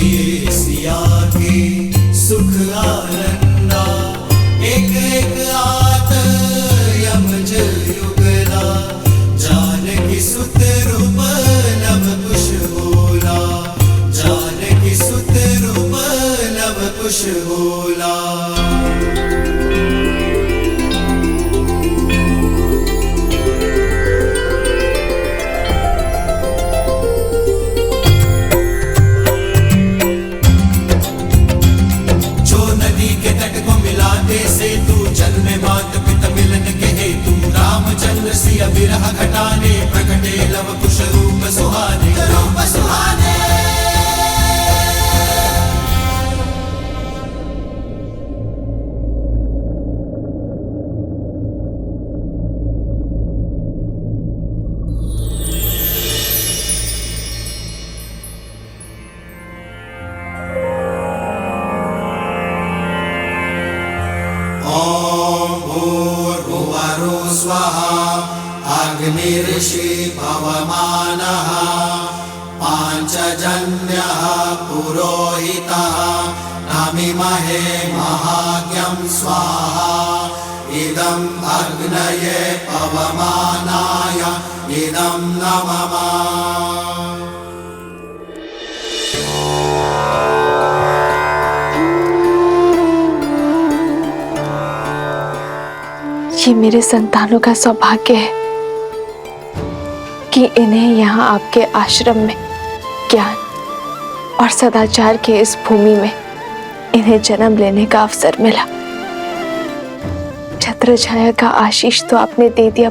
लिए सिया के सुख आनंदा, एक एक आत यमज युगला, जानकी सुत रूप नव कुश बोला, जानकी सुत रूप नव कुश बोला। मात पिता मिलन के हेतु, रामचंद्र सिया विरह घटाने, प्रकटे लव कुश रूप सुहाने, रूप सुहाने। स्वाहा अग्निर्षि पवमानः, पांचजन्यः पुरोहितः, नमिमहे महाज्ञं स्वाहा, इदं अग्नये पवमानाय इदं नमः। ये मेरे संतानों का सौभाग्य है कि इन्हें यहाँ आपके आश्रम में ज्ञान और सदाचार के इस भूमि में इन्हें जन्म लेने का अवसर मिला। छत्र छाया का आशीष तो आपने दे दिया,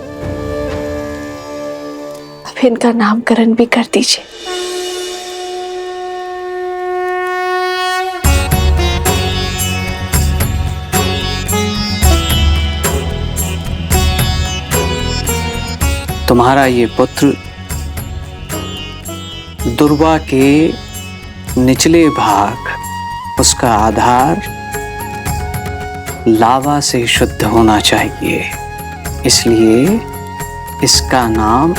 अब इनका नामकरण भी कर दीजिए। तुम्हारा ये पुत्र दुर्वा के निचले भाग, उसका आधार लावा से शुद्ध होना चाहिए, इसलिए इसका नाम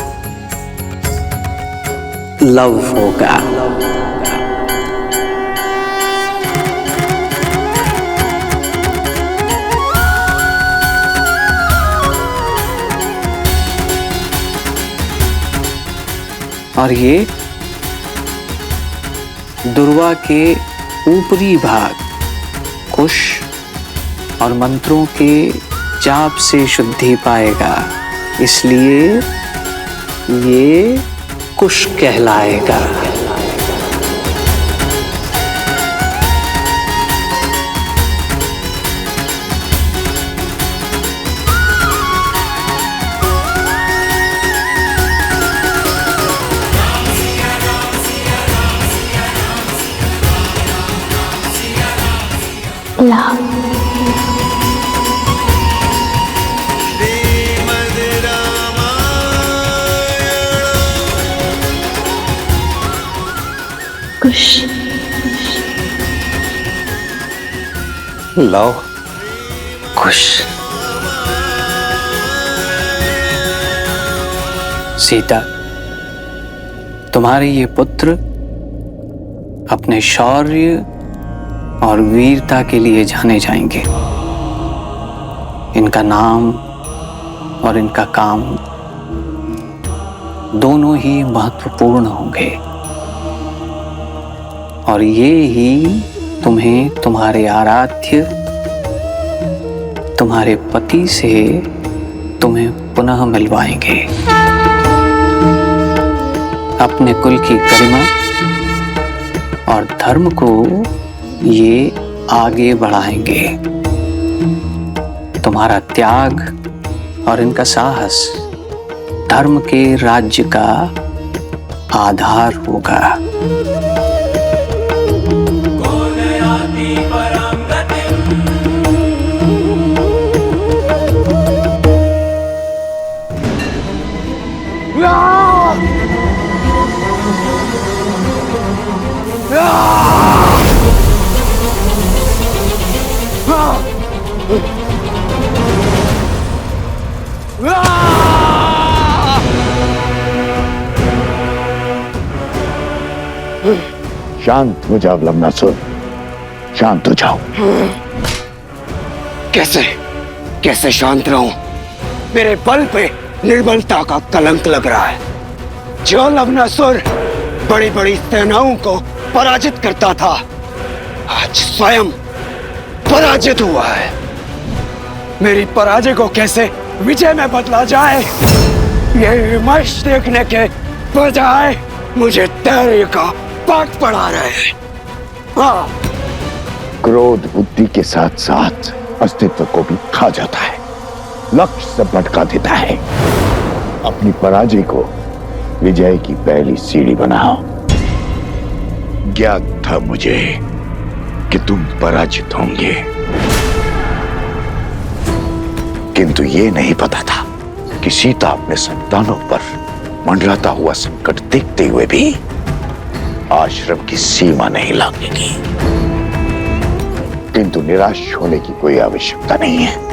लव होगा। और ये दुर्वा के ऊपरी भाग कुश और मंत्रों के जाप से शुद्धि पाएगा, इसलिए ये कुश कहलाएगा। कुश लव कुश। सीता, तुम्हारे ये पुत्र अपने शौर्य और वीरता के लिए जाने जाएंगे। इनका नाम और इनका काम दोनों ही महत्वपूर्ण होंगे, और ये ही तुम्हें तुम्हारे आराध्य, तुम्हारे पति से तुम्हें पुनः मिलवाएंगे। अपने कुल की गरिमा और धर्म को ये आगे बढ़ाएंगे। तुम्हारा त्याग और इनका साहस धर्म के राज्य का आधार होगा। शांत हो जाओ लवनासुर, शांत हो जाओ। कैसे कैसे शांत रहूं? मेरे बल पे निर्बलता का कलंक लग रहा है। जो लवनासुर बड़ी बड़ी सेनाओं को पराजित करता था, आज स्वयं पराजित हुआ है। मेरी पराजय को कैसे विजय में बदला जाए, ये विमर्श देखने के बजाय मुझे धैर्य का पाठ पढ़ा रहे हैं। हाँ, क्रोध बुद्धि के साथ साथ अस्तित्व को भी खा जाता है, लक्ष्य से भटका देता है। अपनी पराजय को विजय की पहली सीढ़ी बनाओ। ज्ञात था मुझे कि तुम पराजित होंगे, किंतु ये नहीं पता था कि सीता अपने संतानों पर मंडराता हुआ संकट देखते हुए भी आश्रम की सीमा नहीं लांघेगी। किंतु निराश होने की कोई आवश्यकता नहीं है।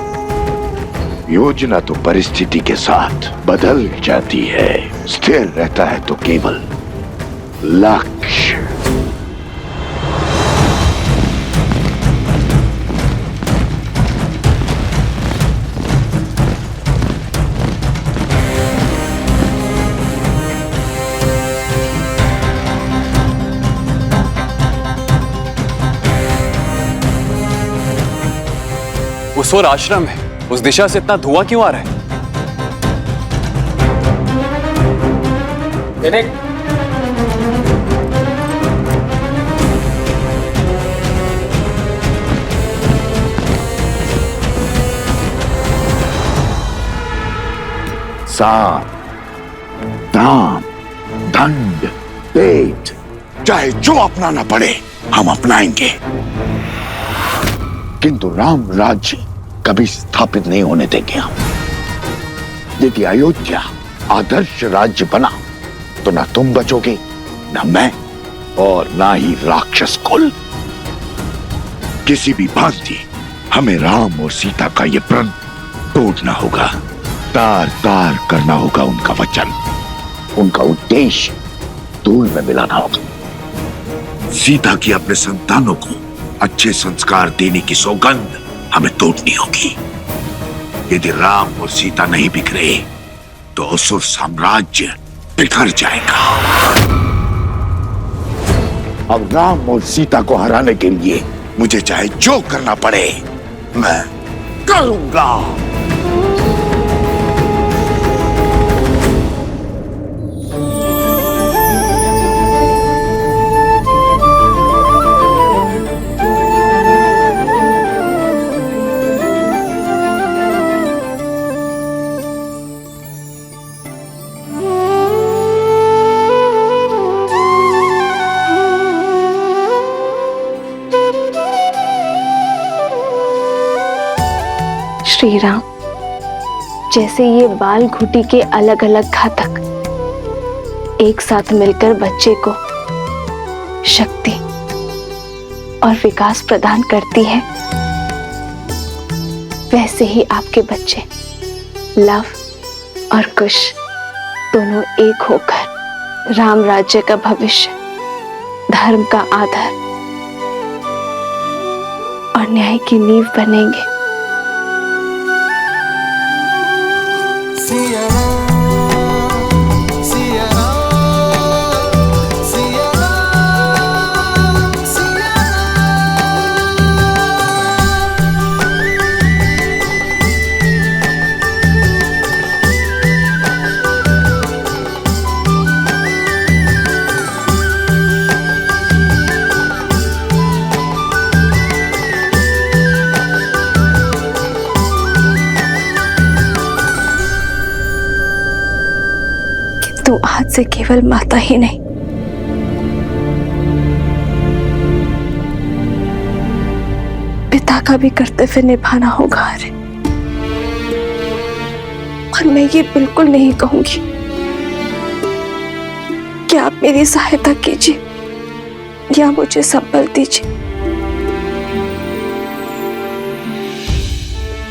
योजना तो परिस्थिति के साथ बदल जाती है, स्थिर रहता है तो केवल लक्ष्य। उस ओर आश्रम है, उस दिशा से इतना धुआं क्यों आ रहा है? साम, दाम, दंड, भेद, चाहे जो अपनाना पड़े हम अपनाएंगे, किंतु राम राज्य कभी स्थापित नहीं होने देंगे हम। यदि अयोध्या आदर्श राज्य बना तो ना तुम बचोगे, ना मैं, और ना ही राक्षस कुल। किसी भी भांति हमें राम और सीता का ये प्रण तोड़ना होगा, तार तार करना होगा उनका वचन, उनका उद्देश्य धूल में मिलाना होगा। सीता की अपने संतानों को अच्छे संस्कार देने की सौगंध हमें तोड़नी होगी। यदि राम और सीता नहीं बिखरे तो असुर साम्राज्य बिखर जाएगा। अब राम और सीता को हराने के लिए मुझे चाहे जो करना पड़े मैं करूंगा। श्री राम, जैसे ये बाल घुटी के अलग अलग घातक एक साथ मिलकर बच्चे को शक्ति और विकास प्रदान करती है, वैसे ही आपके बच्चे लव और कुश दोनों एक होकर राम राज्य का भविष्य, धर्म का आधार और न्याय की नींव बनेंगे। तू आज से केवल माता ही नहीं, पिता का भी कर्तव्य निभाना होगा। अरे, और मैं ये बिल्कुल नहीं कहूंगी कि आप मेरी सहायता कीजिए या मुझे संबल दीजिए,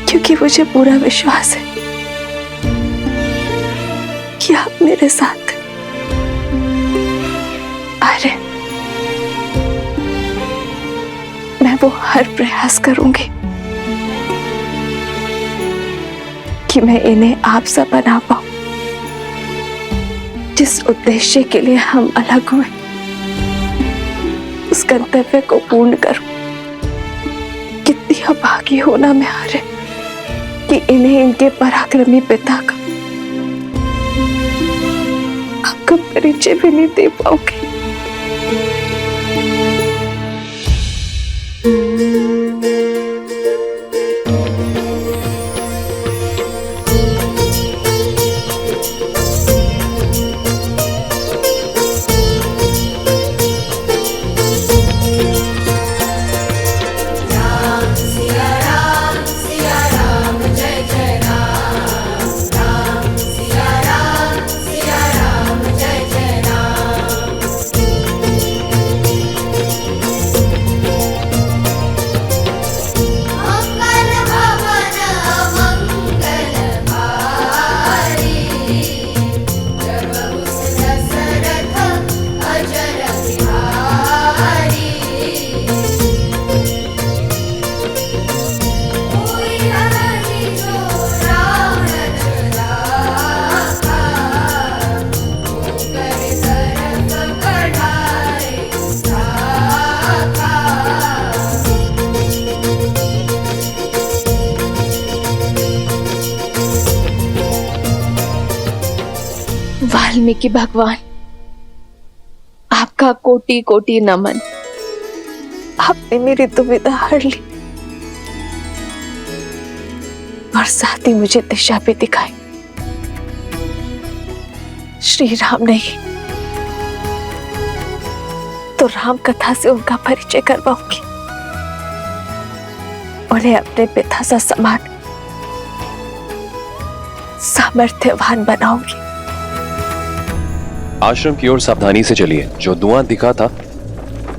क्योंकि मुझे पूरा विश्वास है कि आप मेरे साथ। अरे, मैं वो हर प्रयास करूंगी कि मैं इन्हें आप सा बना पाऊं। जिस उद्देश्य के लिए हम अलग हुए उस गंतव्य को पूर्ण करूं। कितनी अभागी होना मैं हारे कि इन्हें इनके पराक्रमी पिता का आपका परिचय भी नहीं दे पाओगे। वाल्मीकि भगवान, आपका कोटि कोटि नमन। आपने मेरी दुविधा हर ली और साथ ही मुझे दिशा भी दिखाई। श्री राम नहीं तो राम कथा से उनका परिचय करवाऊंगी। उन्हें अपने पिता सा समान सामर्थ्यवान बनाऊंगी। आश्रम की ओर सावधानी से चलिए। जो धुआं दिखा था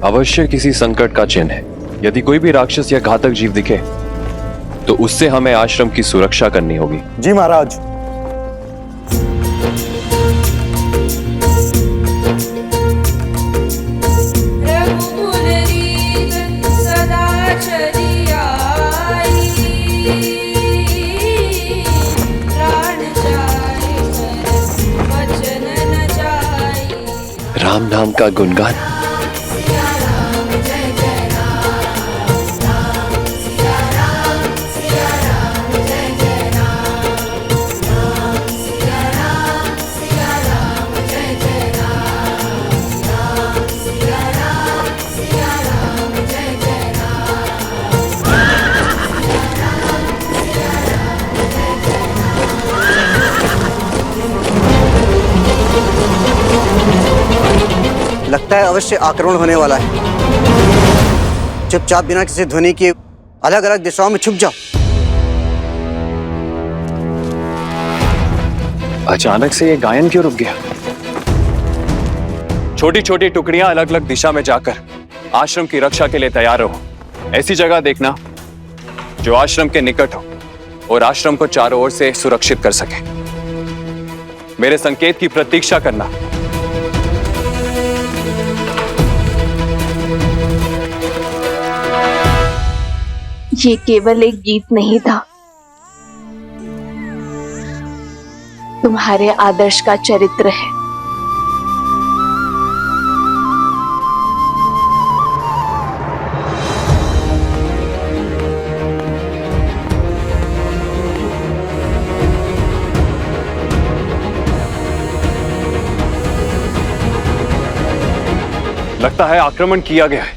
अवश्य किसी संकट का चिन्ह है। यदि कोई भी राक्षस या घातक जीव दिखे तो उससे हमें आश्रम की सुरक्षा करनी होगी। जी महाराज। राम नाम का गुणगान। लगता है अवश्य आक्रमण होने वाला है। चुपचाप बिना किसी ध्वनि के अलग अलग दिशाओं में छुप जाओ। अचानक से ये गायन क्यों रुक गया? छोटी छोटी टुकड़ियां अलग अलग दिशा में जाकर आश्रम की रक्षा के लिए तैयार रहो। ऐसी जगह देखना जो आश्रम के निकट हो और आश्रम को चारों ओर से सुरक्षित कर सके। मेरे संकेत की प्रतीक्षा करना। ये केवल एक गीत नहीं था, तुम्हारे आदर्श का चरित्र है। लगता है आक्रमण किया गया है।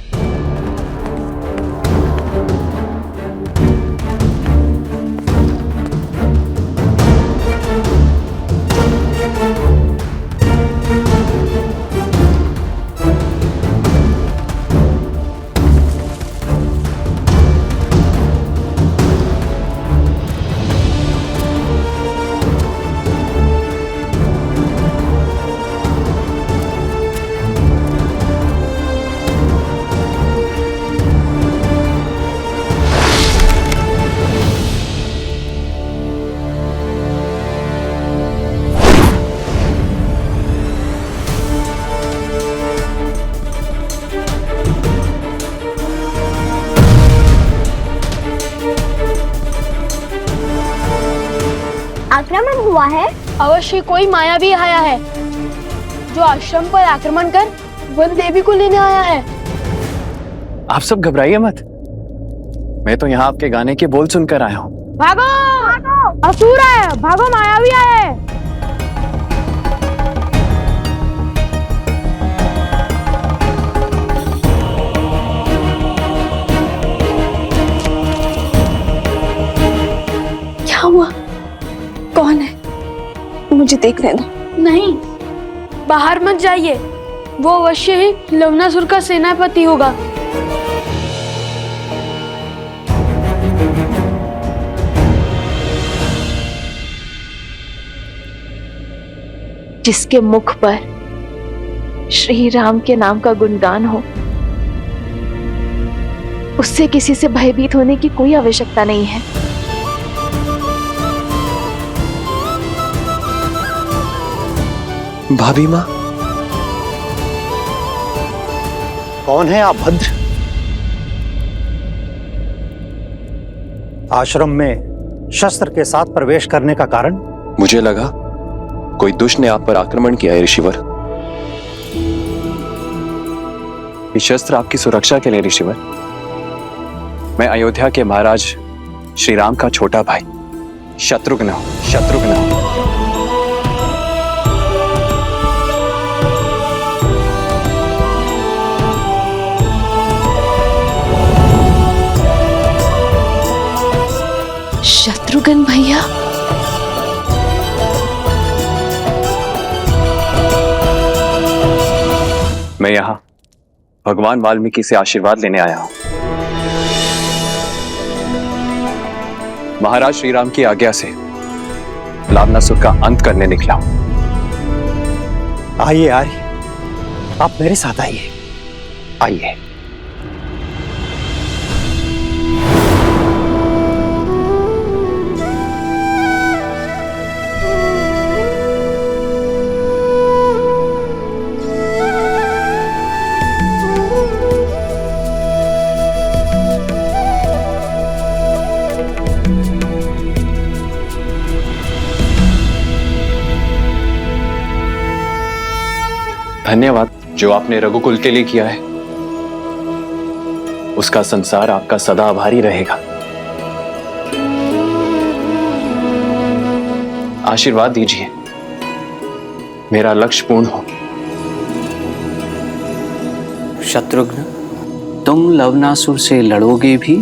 आक्रमण हुआ है? अवश्य कोई मायावी आया है जो आश्रम पर आक्रमण कर वन देवी को लेने आया है। आप सब घबराइए मत, मैं तो यहाँ आपके गाने के बोल सुनकर आया हूँ। भागो, असुर है, भागो, मायावी आया है। क्या हुआ? कौन है? मुझे देखने दो। नहीं, बाहर मत जाइए, वो अवश्य ही लवणासुर का सेनापति होगा। जिसके मुख पर श्री राम के नाम का गुणगान हो, उससे किसी से भयभीत होने की कोई आवश्यकता नहीं है। भाभी माँ, कौन है आप भद्र? आश्रम में शस्त्र के साथ प्रवेश करने का कारण? मुझे लगा कोई दुष्ट ने आप पर आक्रमण किया है ऋषिवर। ये शस्त्र आपकी सुरक्षा के लिए ऋषिवर। मैं अयोध्या के महाराज श्री राम का छोटा भाई शत्रुघ्न हूं। शत्रुघ्न भैया, मैं यहाँ भगवान वाल्मीकि से आशीर्वाद लेने आया हूं। महाराज श्री राम की आज्ञा से लवणासुर का अंत करने निकला हूं। आइए आइए, आप मेरे साथ आइए। आइए। धन्यवाद जो आपने रघुकुल के लिए किया है, उसका संसार आपका सदा आभारी रहेगा। आशीर्वाद दीजिए मेरा लक्ष्य पूर्ण हो। शत्रुघ्न, तुम लवणासुर से लड़ोगे भी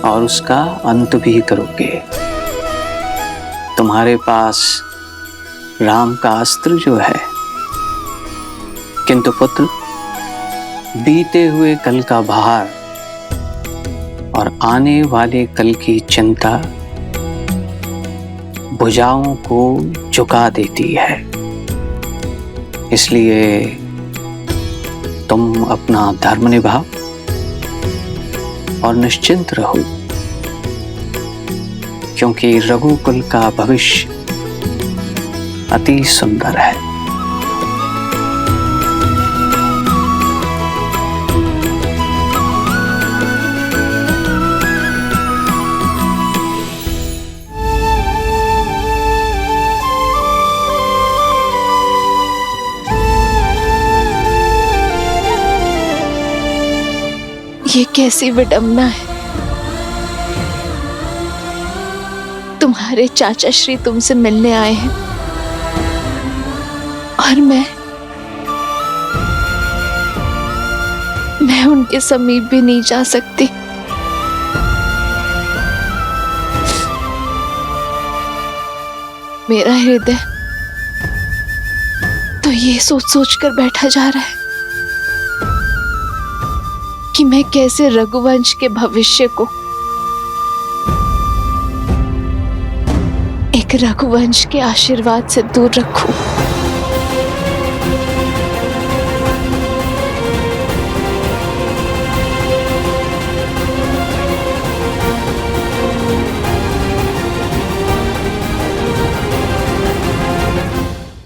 और उसका अंत भी करोगे। तुम्हारे पास राम का अस्त्र जो है, किंतु पुत्र, बीते हुए कल का भार और आने वाले कल की चिंता भुजाओं को झुका देती है। इसलिए तुम अपना धर्म निभाओ और निश्चिंत रहो, क्योंकि रघुकुल का भविष्य अति सुंदर है। ये कैसी विडंबना है। तुम्हारे चाचा श्री तुमसे मिलने आए हैं और मैं उनके समीप भी नहीं जा सकती। मेरा हृदय तो ये सोच सोच कर बैठा जा रहा है कि मैं कैसे रघुवंश के भविष्य को एक रघुवंश के आशीर्वाद से दूर रखूं।